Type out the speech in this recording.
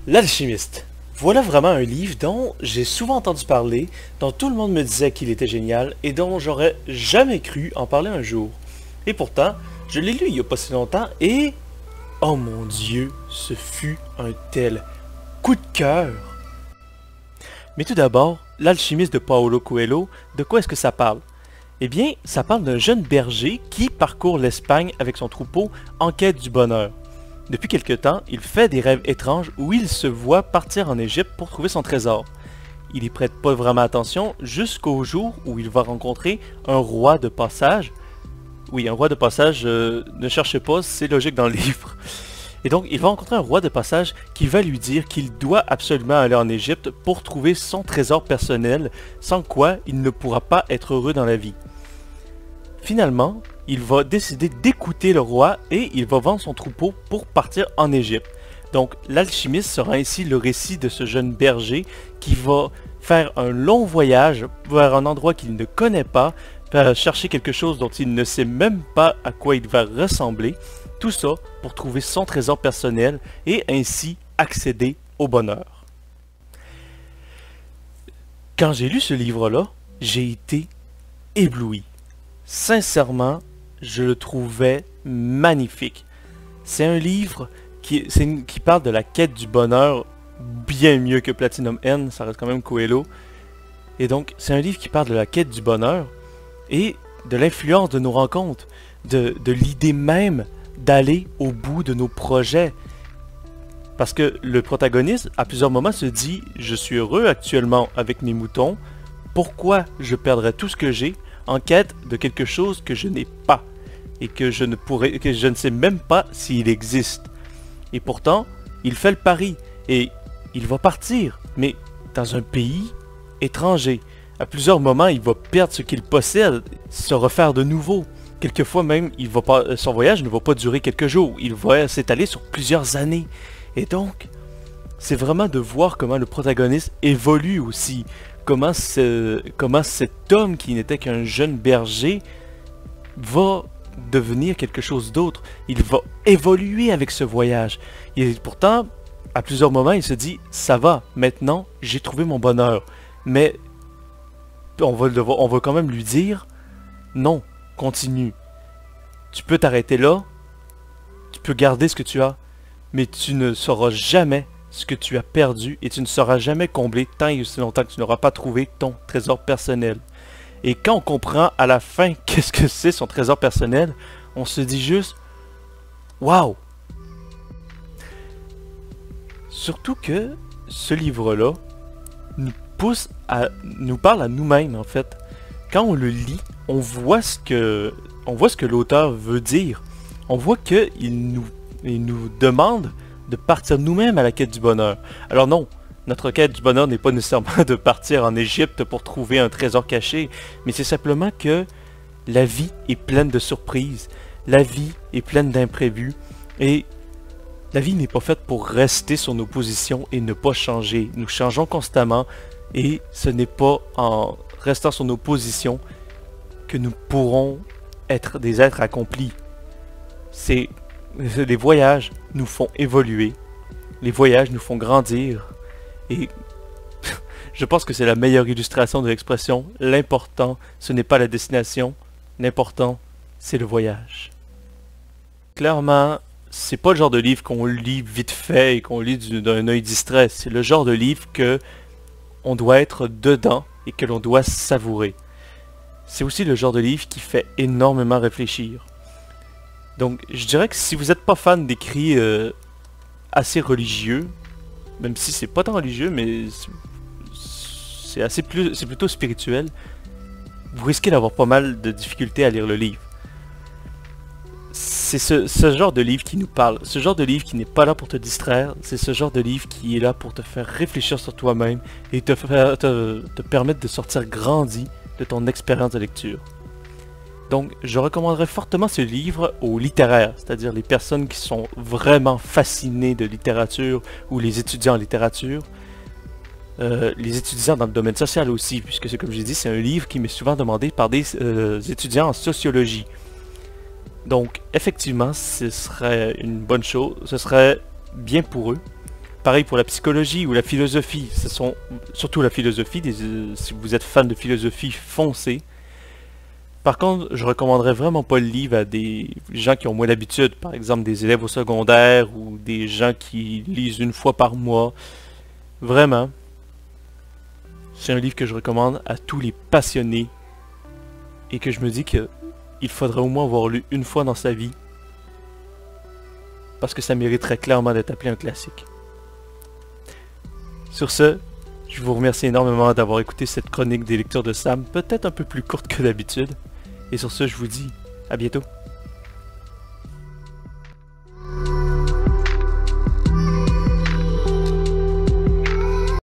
L'Alchimiste. Voilà vraiment un livre dont j'ai souvent entendu parler, dont tout le monde me disait qu'il était génial et dont j'aurais jamais cru en parler un jour. Et pourtant, je l'ai lu il y a pas si longtemps et... oh mon Dieu, ce fut un tel coup de cœur! Mais tout d'abord, L'Alchimiste de Paulo Coelho, de quoi est-ce que ça parle? Eh bien, ça parle d'un jeune berger qui parcourt l'Espagne avec son troupeau en quête du bonheur. Depuis quelque temps, il fait des rêves étranges où il se voit partir en Égypte pour trouver son trésor. Il y prête pas vraiment attention jusqu'au jour où il va rencontrer un roi de passage. Oui, un roi de passage, ne cherchez pas, c'est logique dans le livre. Et donc, il va rencontrer un roi de passage qui va lui dire qu'il doit absolument aller en Égypte pour trouver son trésor personnel, sans quoi il ne pourra pas être heureux dans la vie. Finalement, il va décider d'écouter le roi et il va vendre son troupeau pour partir en Égypte. Donc, l'alchimiste sera ainsi le récit de ce jeune berger qui va faire un long voyage vers un endroit qu'il ne connaît pas, chercher quelque chose dont il ne sait même pas à quoi il va ressembler. Tout ça pour trouver son trésor personnel et ainsi accéder au bonheur. Quand j'ai lu ce livre-là, j'ai été ébloui. Sincèrement, je le trouvais magnifique. C'est un livre qui parle de la quête du bonheur bien mieux que Platinum End, ça reste quand même Coelho. Et donc, c'est un livre qui parle de la quête du bonheur et de l'influence de nos rencontres, de l'idée même d'aller au bout de nos projets. Parce que le protagoniste, à plusieurs moments, se dit « Je suis heureux actuellement avec mes moutons, pourquoi je perdrais tout ce que j'ai en quête de quelque chose que je n'ai pas et que je ne sais même pas s'il existe. » Et pourtant, il fait le pari et il va partir, mais dans un pays étranger. À plusieurs moments, il va perdre ce qu'il possède, se refaire de nouveau. Quelquefois même, son voyage ne va pas durer quelques jours, il va s'étaler sur plusieurs années. Et donc, c'est vraiment de voir comment le protagoniste évolue aussi. Comment cet homme qui n'était qu'un jeune berger va devenir quelque chose d'autre. Il va évoluer avec ce voyage. Et pourtant, à plusieurs moments, il se dit « Ça va, maintenant, j'ai trouvé mon bonheur. » Mais on va quand même lui dire « Non, continue. Tu peux t'arrêter là, tu peux garder ce que tu as, mais tu ne sauras jamais ce que tu as perdu et tu ne seras jamais comblé tant et aussi longtemps que tu n'auras pas trouvé ton trésor personnel. » Et quand on comprend à la fin qu'est-ce que c'est son trésor personnel, on se dit juste « Waouh !» Surtout que ce livre-là nous parle à nous-mêmes en fait. Quand on le lit, on voit ce que l'auteur veut dire. On voit qu'il nous demande de partir nous-mêmes à la quête du bonheur. Alors non, notre quête du bonheur n'est pas nécessairement de partir en Égypte pour trouver un trésor caché, mais c'est simplement que la vie est pleine de surprises, la vie est pleine d'imprévus, et la vie n'est pas faite pour rester sur nos positions et ne pas changer. Nous changeons constamment, et ce n'est pas en restant sur nos positions que nous pourrons être des êtres accomplis. Les voyages nous font évoluer, les voyages nous font grandir, et je pense que c'est la meilleure illustration de l'expression « L'important, ce n'est pas la destination, l'important, c'est le voyage ». Clairement, c'est pas le genre de livre qu'on lit vite fait et qu'on lit d'un œil distrait, c'est le genre de livre que on doit être dedans et que l'on doit savourer. C'est aussi le genre de livre qui fait énormément réfléchir. Donc, je dirais que si vous n'êtes pas fan d'écrits assez religieux, même si c'est pas tant religieux, mais c'est plutôt spirituel, vous risquez d'avoir pas mal de difficultés à lire le livre. C'est ce genre de livre qui nous parle, ce genre de livre qui n'est pas là pour te distraire, c'est ce genre de livre qui est là pour te faire réfléchir sur toi-même et te permettre de sortir grandi de ton expérience de lecture. Donc, je recommanderais fortement ce livre aux littéraires, c'est-à-dire les personnes qui sont vraiment fascinées de littérature ou les étudiants en littérature. Les étudiants dans le domaine social aussi, puisque c'est comme j'ai dit, c'est un livre qui m'est souvent demandé par des étudiants en sociologie. Donc, effectivement, ce serait une bonne chose. Ce serait bien pour eux. Pareil pour la psychologie ou la philosophie. Ce sont surtout la philosophie. Si vous êtes fan de philosophie, foncez. Par contre, je recommanderais vraiment pas le livre à des gens qui ont moins d'habitude. Par exemple, des élèves au secondaire ou des gens qui lisent une fois par mois. Vraiment, c'est un livre que je recommande à tous les passionnés et que je me dis que il faudrait au moins avoir lu une fois dans sa vie parce que ça mériterait clairement d'être appelé un classique. Sur ce, je vous remercie énormément d'avoir écouté cette chronique des lectures de Sam, peut-être un peu plus courte que d'habitude. Et sur ce, je vous dis à bientôt.